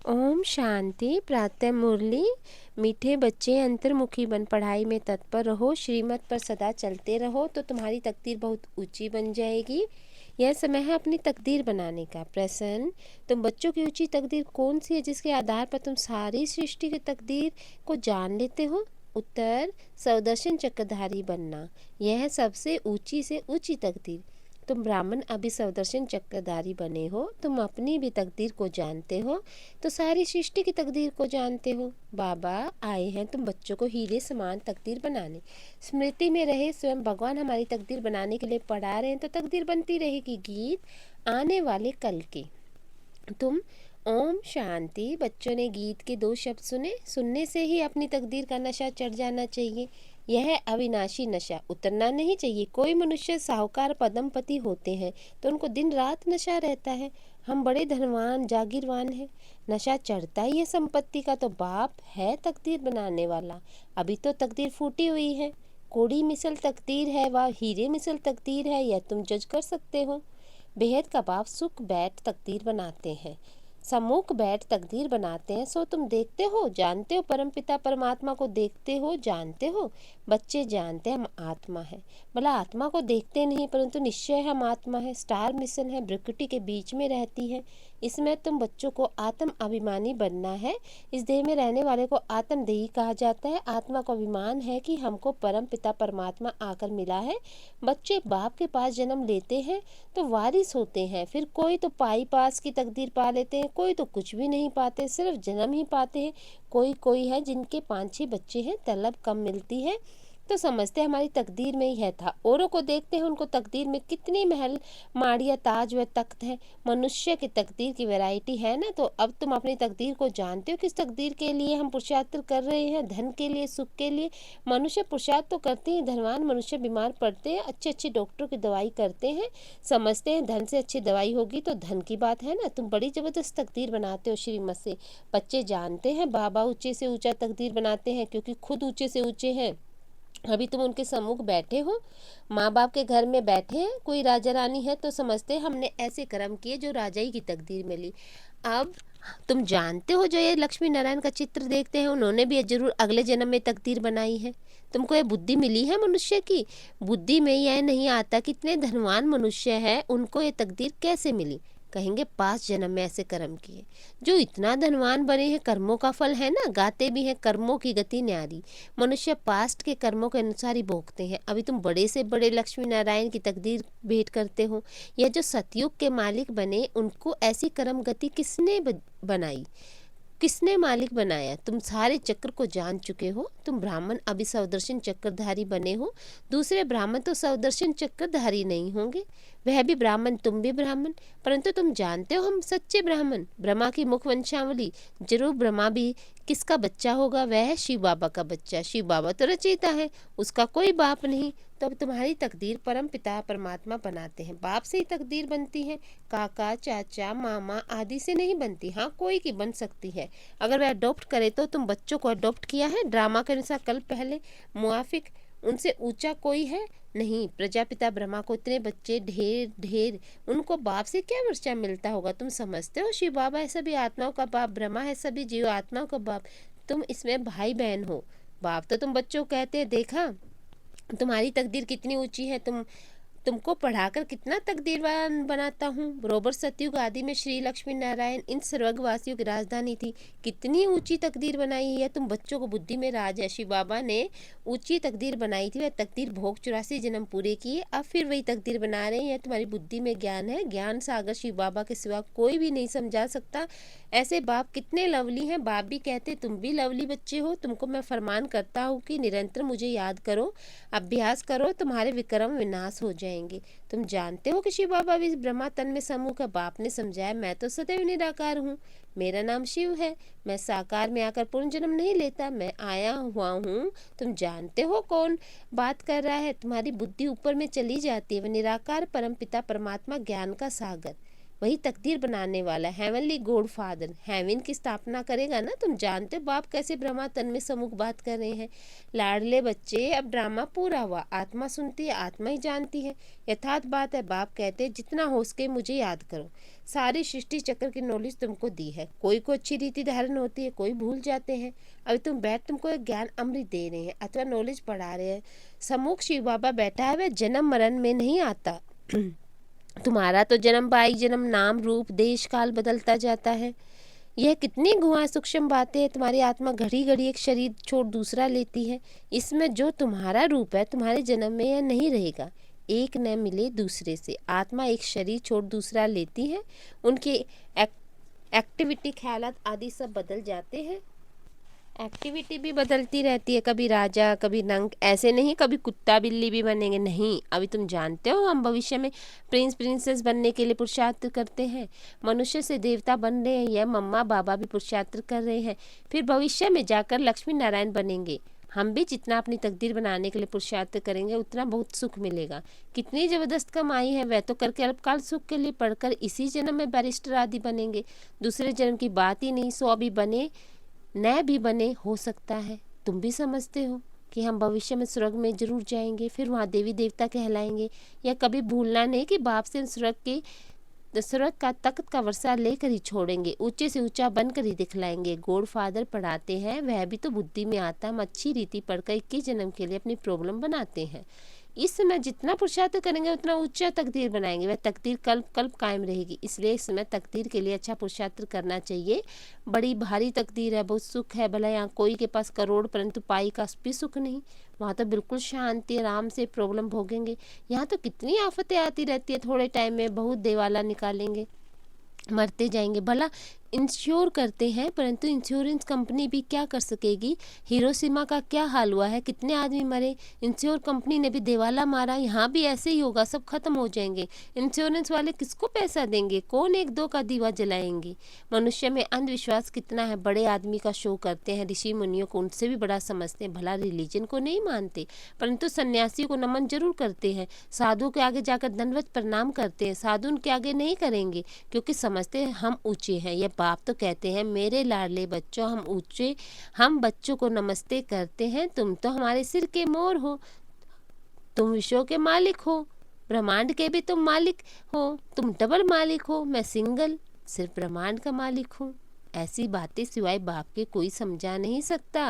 ओम शांति। प्रातः मुरली। मीठे बच्चे अंतर्मुखी बन पढ़ाई में तत्पर रहो, श्रीमत पर सदा चलते रहो तो तुम्हारी तकदीर बहुत ऊंची बन जाएगी। यह समय है अपनी तकदीर बनाने का। प्रश्न, तुम बच्चों की ऊंची तकदीर कौन सी है जिसके आधार पर तुम सारी सृष्टि की तकदीर को जान लेते हो? उत्तर, सौदर्शन चक्रधारी बनना। यह है सबसे ऊंची से ऊंची तकदीर। तुम ब्राह्मण अभी सौदर्शन चक्रधारी बने हो, तुम अपनी भी तकदीर को जानते हो तो सारी सृष्टि की तकदीर को जानते हो। बाबा आए हैं तुम बच्चों को हीरे समान तकदीर बनाने। स्मृति में रहे स्वयं भगवान हमारी तकदीर बनाने के लिए पढ़ा रहे हैं तो तकदीर बनती रहेगी। गीत आने वाले कल के। तुम ओम शांति। बच्चों ने गीत के 2 शब्द सुने। सुनने से ही अपनी तकदीर का नशा चढ़ जाना चाहिए। यह है अविनाशी नशा, उतरना नहीं चाहिए। कोई मनुष्य साहूकार पदमपति होते हैं तो उनको दिन रात नशा रहता है। हम बड़े धनवान जागीरवान हैं, नशा चढ़ता ही है संपत्ति का। तो बाप है तकदीर बनाने वाला। अभी तो तकदीर फूटी हुई है। कोड़ी मिसल तकदीर है व हीरे मिसल तकदीर है, यह तुम जज कर सकते हो। बेहद का बाप सुख बैठ तकदीर बनाते हैं, सम्मुख बैठ तकदीर बनाते हैं। सो तुम देखते हो, जानते हो, परमपिता परमात्मा को देखते हो, जानते हो। बच्चे जानते हैं हम आत्मा है, भला आत्मा को देखते नहीं परंतु निश्चय हम आत्मा है। स्टार मिशन है, प्रकृति के बीच में रहती है। इसमें तुम बच्चों को आत्म अभिमानी बनना है। इस देह में रहने वाले को आत्मदेही कहा जाता है। आत्मा को अभिमान है कि हमको परम पिता परमात्मा आकर मिला है। बच्चे बाप के पास जन्म लेते हैं तो वारिस होते हैं। फिर कोई तो पाई पास की तकदीर पा लेते हैं, कोई तो कुछ भी नहीं पाते, सिर्फ जन्म ही पाते हैं। कोई है जिनके 5-6 बच्चे हैं, तलब कम मिलती है तो समझते हैं हमारी तकदीर में ही है था। औरों को देखते हैं उनको तकदीर में कितनी महल माड़िया ताज व तख्त है। मनुष्य की तकदीर की वैरायटी है ना। तो अब तुम अपनी तकदीर को जानते हो, किस तकदीर के लिए हम पुरुषार्थ कर रहे हैं। धन के लिए, सुख के लिए। मनुष्य पुरुषार्थ तो करते हैं, धनवान मनुष्य बीमार पड़ते हैं, अच्छे अच्छे डॉक्टर की दवाई करते हैं, समझते हैं धन से अच्छी दवाई होगी तो धन की बात है ना। तुम बड़ी ज़बरदस्त तकदीर बनाते हो श्रीमत से। बच्चे जानते हैं बाबा ऊंचे से ऊंचा तकदीर बनाते हैं क्योंकि खुद ऊंचे से ऊंचे हैं। अभी तुम उनके सम्मुख बैठे हो, माँ बाप के घर में बैठे हैं। कोई राजा रानी है तो समझते हैं हमने ऐसे कर्म किए जो राजाई की तकदीर मिली। अब तुम जानते हो जो ये लक्ष्मी नारायण का चित्र देखते हैं उन्होंने भी जरूर अगले जन्म में तकदीर बनाई है। तुमको ये बुद्धि मिली है मनुष्य की। बुद्धि में यह नहीं आता कि इतने धनवान मनुष्य है उनको ये तकदीर कैसे मिली। कहेंगे 5 जन्म में ऐसे कर्म किए। जो इतना धनवान बने हैं कर्मों का फल है ना। गाते भी हैं कर्मों की गति न्यारी। मनुष्य पास्ट के कर्मों के अनुसार ही भोगते हैं। अभी तुम बड़े से बड़े लक्ष्मी नारायण की तकदीर भेंट करते हो। यह जो सतयुग के मालिक बने उनको ऐसी कर्म गति किसने बनाई, किसने मालिक बनाया? तुम सारे चक्र को जान चुके हो। तुम ब्राह्मण अभी सौदर्शन चक्रधारी बने हो। दूसरे ब्राह्मण तो सौदर्शन चक्रधारी नहीं होंगे। वह भी ब्राह्मण, तुम भी ब्राह्मण, परंतु तुम जानते हो हम सच्चे ब्राह्मण। ब्रह्मा की मुख वंशावली, जरूर ब्रह्मा भी किसका बच्चा होगा? वह है शिव बाबा का बच्चा। शिव बाबा तो रचयिता है, उसका कोई बाप नहीं। तो अब तुम्हारी तकदीर परम पिता परमात्मा बनाते हैं। बाप से ही तकदीर बनती है, काका चाचा मामा आदि से नहीं बनती। हाँ, कोई की बन सकती है अगर वह अडॉप्ट करे तो। तुम बच्चों को अडॉप्ट किया है ड्रामा के अनुसार कल पहले मुआफिक। उनसे ऊंचा कोई है नहीं। प्रजापिता ब्रह्मा को इतने बच्चे ढेर ढेर, उनको बाप से क्या वर्षा मिलता होगा? तुम समझते हो शिव बाबा है सभी आत्माओं का बाप, ब्रह्मा है सभी जीव आत्माओं का बाप। तुम इसमें भाई बहन हो। बाप तो तुम बच्चों को कहते हैं, देखा तुम्हारी तकदीर कितनी ऊंची है। तुमको पढ़ाकर कितना तकदीरवान बनाता हूँ। बरोबर सतयुग आदि में श्री लक्ष्मी नारायण इन स्वर्गवासियों की राजधानी थी। कितनी ऊंची तकदीर बनाई है। तुम बच्चों को बुद्धि में राज है। शिव बाबा ने ऊंची तकदीर बनाई थी, वह तकदीर भोग 84 जन्म पूरे किए, अब फिर वही तकदीर बना रहे हैं। तुम्हारी बुद्धि में ज्ञान है। ज्ञान सागर शिव बाबा के सिवा कोई भी नहीं समझा सकता। ऐसे बाप कितने लवली हैं। बाप भी कहते तुम भी लवली बच्चे हो। तुमको मैं फरमान करता हूँ कि निरंतर मुझे याद करो, अभ्यास करो, तुम्हारे विक्रम विनाश हो जाएंगे। तुम जानते हो कि शिव बाबा भी ब्रह्मा तन में समूह का। बाप ने समझाया मैं तो सदैव निराकार हूँ, मेरा नाम शिव है। मैं साकार में आकर पूर्ण जन्म नहीं लेता, मैं आया हुआ हूँ। तुम जानते हो कौन बात कर रहा है? तुम्हारी बुद्धि ऊपर में चली जाती है। वह निराकार परम पिता परमात्मा ज्ञान का सागर। वही तकदीर बनाने वाला हेवनली गॉड फादर हेवन की स्थापना करेगा ना। तुम जानते हो बाप कैसे ब्रह्मा तन में सम्मुख बात कर रहे हैं। लाडले बच्चे, अब ड्रामा पूरा हुआ। आत्मा सुनती है, आत्मा ही जानती है। यथार्थ बात है। बाप कहते हैं जितना हो सके मुझे याद करो। सारी सृष्टि चक्र की नॉलेज तुमको दी है। कोई को अच्छी रीति धारण होती है, कोई भूल जाते हैं। अभी तुम बैठ तुमको एक ज्ञान अमृत दे रहे हैं अथवा नॉलेज पढ़ा रहे हैं। सम्मुख शिव बाबा बैठा है, वह जन्म मरण में नहीं आता। तुम्हारा तो जन्म बाई जन्म नाम रूप देश काल बदलता जाता है। यह कितनी गुहा सूक्ष्म बातें हैं। तुम्हारी आत्मा घड़ी घड़ी एक शरीर छोड़ दूसरा लेती है। इसमें जो तुम्हारा रूप है तुम्हारे जन्म में यह नहीं रहेगा। एक न मिले दूसरे से। आत्मा एक शरीर छोड़ दूसरा लेती है। उनके एक्टिविटी ख्यालात आदि सब बदल जाते हैं। एक्टिविटी भी बदलती रहती है, कभी राजा कभी नंग, ऐसे नहीं कभी कुत्ता बिल्ली भी बनेंगे, नहीं। अभी तुम जानते हो हम भविष्य में प्रिंस प्रिंसेस बनने के लिए पुरुषार्थ करते हैं। मनुष्य से देवता बन रहे हैं, यह मम्मा बाबा भी पुरुषार्थ कर रहे हैं। फिर भविष्य में जाकर लक्ष्मी नारायण बनेंगे। हम भी जितना अपनी तकदीर बनाने के लिए पुरुषार्थ करेंगे उतना बहुत सुख मिलेगा। कितनी ज़बरदस्त कमाई है, वह तो करके अल्पकाल सुख के लिए पढ़कर इसी जन्म में बैरिस्टर आदि बनेंगे। दूसरे जन्म की बात ही नहीं। 100 अभी बने न भी बने हो सकता है। तुम भी समझते हो कि हम भविष्य में स्वर्ग में जरूर जाएंगे, फिर वहाँ देवी देवता कहलाएंगे। या कभी भूलना नहीं कि बाप से स्वर्ग का तख्त का वर्षा लेकर ही छोड़ेंगे, ऊंचे से ऊंचा बनकर ही दिखलाएंगे। गॉड फादर पढ़ाते हैं, वह भी तो बुद्धि में आता। हम अच्छी रीति पढ़कर 21 जन्म के लिए अपनी प्रॉब्लम बनाते हैं। इस समय जितना पुरुषार्थ करेंगे उतना ऊंचा तकदीर बनाएंगे, वह तकदीर कल्प कल्प कायम रहेगी। इसलिए इस समय तकदीर के लिए अच्छा पुरुषार्थ करना चाहिए। बड़ी भारी तकदीर है, बहुत सुख है। भला यहाँ कोई के पास करोड़ परंतु पाई का भी सुख नहीं। वहाँ तो बिल्कुल शांति आराम से प्रॉब्लम भोगेंगे। यहाँ तो कितनी आफतें आती रहती है, थोड़े टाइम में बहुत देवाला निकालेंगे, मरते जाएंगे। भला इंश्योर करते हैं परंतु इंश्योरेंस कंपनी भी क्या कर सकेगी। हिरोशिमा का क्या हाल हुआ है, कितने आदमी मरे। इंश्योर कंपनी ने भी देवाला मारा। यहाँ भी ऐसे ही होगा, सब खत्म हो जाएंगे। इंश्योरेंस वाले किसको पैसा देंगे, कौन एक दो का दीवा जलाएंगे। मनुष्य में अंधविश्वास कितना है। बड़े आदमी का शो करते हैं, ऋषि मुनियों को उनसे भी बड़ा समझते हैं। भला रिलीजन को नहीं मानते परंतु सन्यासियों को नमन जरूर करते हैं। साधु के आगे जाकर दंडवत प्रणाम करते हैं, साधु उनके आगे नहीं करेंगे क्योंकि समझते हैं हम ऊंचे हैं। यह बाप तो कहते हैं मेरे लाडले बच्चों हम ऊंचे, हम बच्चों को नमस्ते करते हैं। तुम तो हमारे सिर के मोर हो, तुम विश्व के मालिक हो, ब्रह्मांड के भी तुम मालिक हो। तुम डबल मालिक हो, मैं सिंगल सिर्फ ब्रह्मांड का मालिक हूँ। ऐसी बातें सिवाय बाप के कोई समझा नहीं सकता।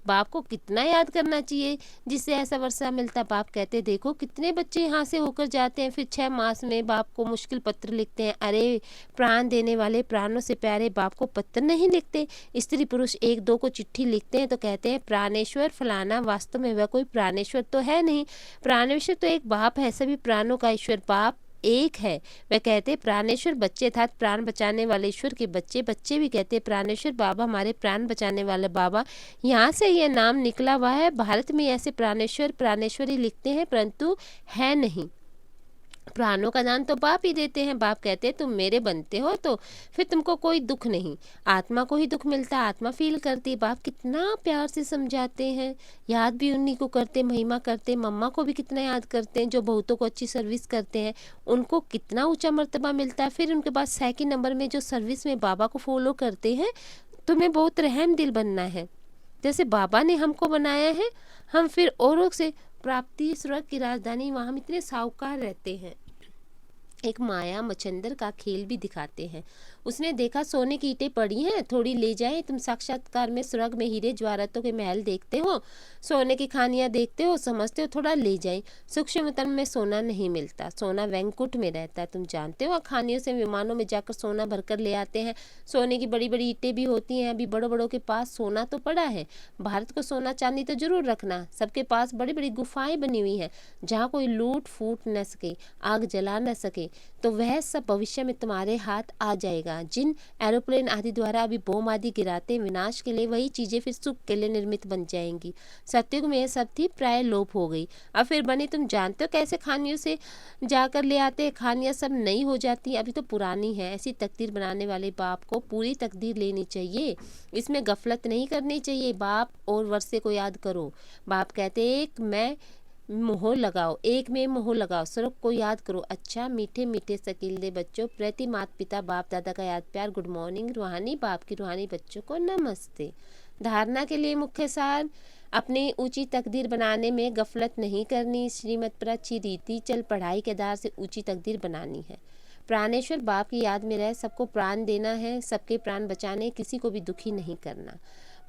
बाप को कितना याद करना चाहिए जिससे ऐसा वर्षा मिलता। बाप कहते देखो कितने बच्चे यहाँ से होकर जाते हैं, फिर 6 मास में बाप को मुश्किल पत्र लिखते हैं। अरे प्राण देने वाले, प्राणों से प्यारे बाप को पत्र नहीं लिखते। स्त्री पुरुष एक दो को चिट्ठी लिखते हैं तो कहते हैं प्राणेश्वर फलाना। वास्तव में वह कोई प्राणेश्वर तो है नहीं। प्राणेश्वर तो एक बाप है, सभी प्राणों का ईश्वर बाप एक है। वह कहते प्राणेश्वर बच्चे था, प्राण बचाने वाले ईश्वर के बच्चे। बच्चे भी कहते प्राणेश्वर बाबा हमारे प्राण बचाने वाले बाबा। यहाँ से यह नाम निकला हुआ है। भारत में ऐसे प्राणेश्वर प्राणेश्वरी लिखते हैं परंतु है नहीं। प्राणों का दान तो बाप ही देते हैं। बाप कहते हैं तुम मेरे बनते हो तो फिर तुमको कोई दुख नहीं, आत्मा को ही दुख मिलता है, आत्मा फील करती है। बाप कितना प्यार से समझाते हैं, याद भी उन्हीं को करते, महिमा करते। मम्मा को भी कितना याद करते हैं जो बहुतों को अच्छी सर्विस करते हैं, उनको कितना ऊंचा मर्तबा मिलता है। फिर उनके बाद सेकंड नंबर में जो सर्विस में बाबा को फॉलो करते हैं। तुम्हें बहुत रहम दिल बनना है, जैसे बाबा ने हमको बनाया है। हम फिर औरों से प्राप्ति स्वर्ग की राजधानी, वहाँ हम इतने साहूकार रहते हैं। एक माया मचंदर का खेल भी दिखाते हैं। उसने देखा सोने की ईंटें पड़ी हैं, थोड़ी ले जाएं। तुम साक्षात्कार में स्वर्ग में हीरे ज्वारतों के महल देखते हो, सोने की खानियां देखते हो, समझते हो थोड़ा ले जाएं। सूक्ष्म तन में सोना नहीं मिलता, सोना वैंकुट में रहता है। तुम जानते हो खानियों से विमानों में जाकर सोना भरकर ले आते हैं। सोने की बड़ी बड़ी ईंटें भी होती हैं। अभी बड़ों बड़ों के पास सोना तो पड़ा है। भारत को सोना चांदी तो जरूर रखना। सबके पास बड़ी बड़ी गुफाएं बनी हुई हैं जहाँ कोई लूट फूट न सके, आग जला न सके। तो वह सब भविष्य में तुम्हारे हाथ आ जाएगा। जिन एरोप्लेन आदि द्वारा अभी बम आदि गिराते विनाश के लिए, वही चीजें फिर सुख के लिए निर्मित बन जाएंगी। सत्युग में यह सब थी, प्राय लोप हो गई। अब फिर बनी। तुम जानते हो कैसे खानियों से जाकर ले आते हैं, खानियां सब नई हो जाती, अभी तो पुरानी है। ऐसी तकदीर बनाने वाले बाप को पूरी तकदीर लेनी चाहिए, इसमें गफलत नहीं करनी चाहिए। बाप और वर्षे को याद करो। बाप कहते एक मैं मोह लगाओ, एक में मोह लगाओ। श्लोक को याद करो। अच्छा मीठे मीठे शकीले बच्चों, प्रति माता पिता बाप दादा का याद प्यार, गुड मॉर्निंग। रूहानी बाप की रूहानी बच्चों को नमस्ते। धारणा के लिए मुख्य सार, अपनी ऊंची तकदीर बनाने में गफलत नहीं करनी, श्रीमत पर अच्छी रीति चल, पढ़ाई के आधार से ऊंची तकदीर बनानी है। प्राणेश्वर बाप की याद में रह, सबको प्राण देना है, सबके प्राण बचाने, किसी को भी दुखी नहीं करना।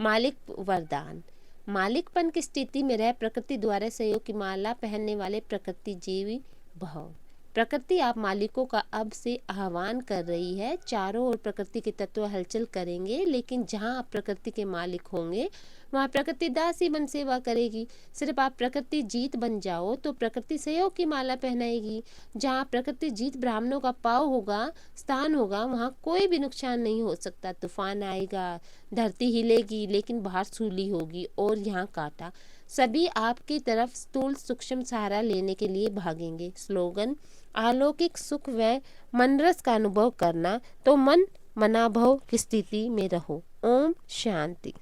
मालिक वरदान, मालिकपन की स्थिति में रह, प्रकृति द्वारा सहयोग की माला पहनने वाले प्रकृति जीवी भव। प्रकृति आप मालिकों का अब से आह्वान कर रही है। चारों ओर प्रकृति के तत्व हलचल करेंगे, लेकिन जहां आप प्रकृति के मालिक होंगे वहां प्रकृति दासी बन सेवा करेगी। सिर्फ आप प्रकृति जीत बन जाओ तो प्रकृति सहयोग की माला पहनाएगी। जहाँ प्रकृति जीत ब्राह्मणों का पाव होगा, स्थान होगा, वहाँ कोई भी नुकसान नहीं हो सकता। तूफान आएगा, धरती हिलेगी, लेकिन बाहर सूली होगी और यहाँ कांटा। सभी आपकी तरफ स्थूल सूक्ष्म सहारा लेने के लिए भागेंगे। स्लोगन, अलौकिक सुख व मनरस का अनुभव करना तो मन मनाभव की स्थिति में रहो। ओम शांति।